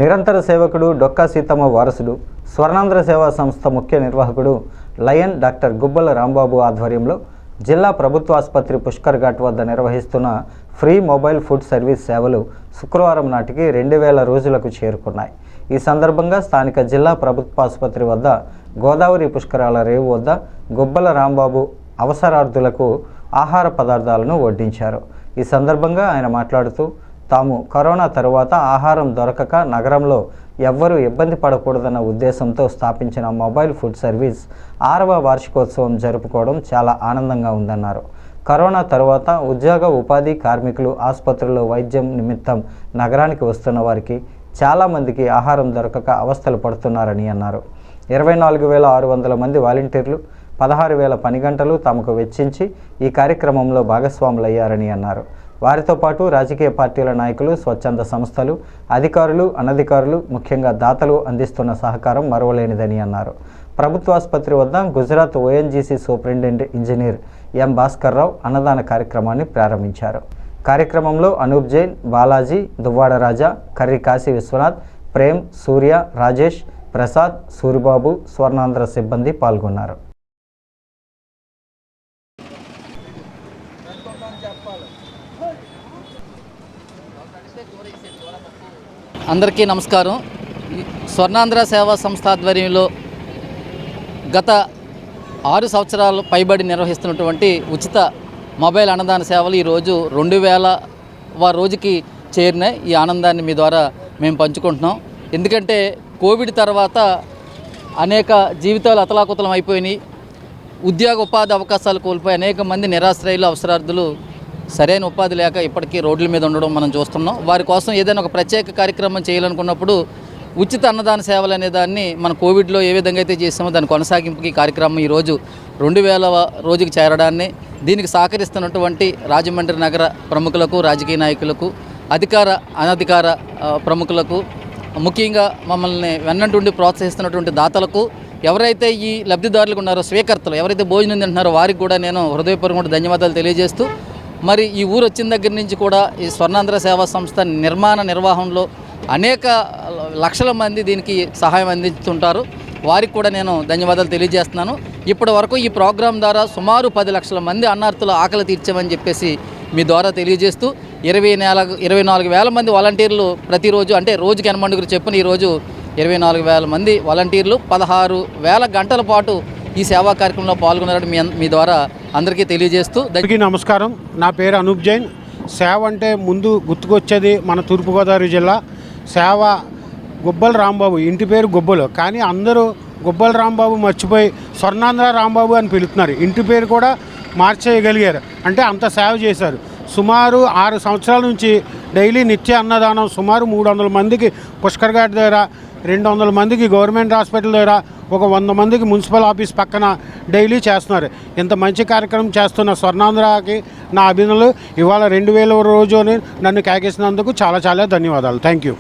నిరంతర సేవకుడు డొక్కా సీతమ్మ వారసుడు స్వర్ణాంధ్ర సేవా సంస్థ ముఖ్య నిర్వాహకుడు లయన్ డాక్టర్ గుబ్బల రాంబాబు ఆధ్వర్యంలో జిల్లా ప్రభుత్వ ఆసుపత్రి పుష్కర్ ఘాట్ వద్ద నిర్వహిస్తున్న ఫ్రీ మొబైల్ ఫుడ్ సర్వీస్ సేవలు శుక్రవారం నాటికి 2000 రోజులకు చేరుకున్నాయి. ఈ సందర్భంగా స్థానిక జిల్లా ప్రభుత్వ ఆసుపత్రి వద్ద గోదావరి పుష్కరాల రేవు వద్ద గుబ్బల రాంబాబు అవసరార్థులకు ఆహార పదార్థాలను వడ్డించారు. ఈ సందర్భంగా ఆయన మాట్లాడుతూ తాము కరోనా తరువాత ఆహారం దొరకక నగరంలో ఎవ్వరూ ఇబ్బంది పడకూడదన్న ఉద్దేశంతో స్థాపించిన మొబైల్ ఫుడ్ సర్వీస్ 6వ వార్షికోత్సవం జరుపుకోవడం చాలా ఆనందంగా ఉందన్నారు. కరోనా తరువాత ఉద్యోగ ఉపాధి కార్మికులు ఆసుపత్రుల్లో వైద్యం నిమిత్తం నగరానికి వస్తున్న వారికి చాలామందికి ఆహారం దొరకక అవస్థలు పడుతున్నారని అన్నారు. 24,600 మంది వాలంటీర్లు 16,000 పని గంటలు తమకు వెచ్చించి ఈ కార్యక్రమంలో భాగస్వాములయ్యారని అన్నారు. వారితో పాటు రాజకీయ పార్టీల నాయకులు, స్వచ్ఛంద సంస్థలు, అధికారులు, అనధికారులు, ముఖ్యంగా దాతలు అందిస్తున్న సహకారం మరువలేనిదని అన్నారు. ప్రభుత్వ ఆసుపత్రి వద్ద Gujarat ONGC superintendent engineer M Bhaskar Rao అన్నదాన కార్యక్రమాన్ని ప్రారంభించారు. కార్యక్రమంలో అనూప్ జైన్, బాలాజీ, దువ్వాడ రాజా, కర్రి కాశీ విశ్వనాథ్, ప్రేమ్, సూర్య, రాజేష్, ప్రసాద్, సూరిబాబు, స్వర్ణాంధ్ర సిబ్బంది పాల్గొన్నారు. అందరికీ నమస్కారం. స్వర్ణాంధ్ర సేవా సంస్థ ఆధ్వర్యంలో గత 6 సంవత్సరాలు పైబడి నిర్వహిస్తున్నటువంటి ఉచిత మొబైల్ అన్నదాన సేవలు ఈరోజు 2000వ రోజుకి చేరినాయి. ఈ ఆనందాన్ని మీ ద్వారా మేము పంచుకుంటున్నాం. ఎందుకంటే కోవిడ్ తర్వాత అనేక జీవితాలు అతలాకుతలం అయిపోయినాయి. ఉద్యోగ ఉపాధి అవకాశాలు కోల్పోయి అనేక మంది నిరాశ్రయులు, అవసరార్థులు సరైన ఉపాధి లేక ఇప్పటికీ రోడ్ల మీద ఉండడం మనం చూస్తున్నాం. వారి కోసం ఏదైనా ఒక ప్రత్యేక కార్యక్రమం చేయాలనుకున్నప్పుడు ఉచిత అన్నదాన సేవలు అనే దాన్ని మన కోవిడ్లో ఏ విధంగా అయితే చేసామో దాని కొనసాగింపుకి కార్యక్రమం ఈరోజు 2000వ రోజుకి చేరడాన్ని, దీనికి సహకరిస్తున్నటువంటి రాజమండ్రి నగర ప్రముఖులకు, రాజకీయ నాయకులకు, అధికార అనధికార ప్రముఖులకు, ముఖ్యంగా మమ్మల్ని వెన్నంటుండి ప్రోత్సహిస్తున్నటువంటి దాతలకు, ఎవరైతే ఈ లబ్ధిదారులకు ఉన్నారో, స్వీకర్తలు ఎవరైతే భోజనం తింటున్నారో వారికి కూడా నేను హృదయపూర్వక ధన్యవాదాలు తెలియజేస్తూ, మరి ఈ ఊరు వచ్చిన దగ్గర నుంచి కూడా ఈ స్వర్ణాంధ్ర సేవా సంస్థ నిర్వహణలో అనేక లక్షల మంది దీనికి సహాయం అందిస్తుంటారు. వారికి కూడా నేను ధన్యవాదాలు తెలియజేస్తున్నాను. ఇప్పటి వరకు ఈ ప్రోగ్రాం ద్వారా సుమారు 10 లక్షల మంది అన్నార్థుల ఆకలి తీర్చామని చెప్పేసి మీ ద్వారా తెలియజేస్తూ 24,000 మంది వాలంటీర్లు ప్రతిరోజు, అంటే రోజుకి 8 చెప్పున ఈరోజు 24,000 మంది వాలంటీర్లు 16,000 గంటల పాటు ఈ సేవా కార్యక్రమంలో పాల్గొన్నారని మీ ద్వారా అందరికీ తెలియజేస్తూ నమస్కారం. నా పేరు అనూప్ జైన్. సేవ అంటే ముందు గుర్తుకొచ్చేది మన తూర్పుగోదావరి జిల్లా సేవ. గుబ్బల రాంబాబు ఇంటి పేరు గుబ్బలు, కానీ అందరూ గుబ్బల రాంబాబు మర్చిపోయి స్వర్ణాంధ్ర రాంబాబు అని పిలుస్తున్నారు. ఇంటి పేరు కూడా మార్చేయగలిగారు, అంటే అంత సేవ చేశారు. సుమారు 6 సంవత్సరాల నుంచి డైలీ నిత్య అన్నదానం సుమారు 300 మందికి పుష్కర్ ఘాట్ దగ్గర, 200 మందికి గవర్నమెంట్ హాస్పిటల్ దగ్గర, ఒక 100 మందికి మున్సిపల్ ఆఫీస్ పక్కన డైలీ చేస్తున్నారు. ఇంత మంచి కార్యక్రమం చేస్తున్న స్వర్ణాంధ్రకి నా అభినందనలు. ఇవాళ 2000వ రోజు నన్ను కేకేసినందుకు చాలా చాలా ధన్యవాదాలు. Thank you.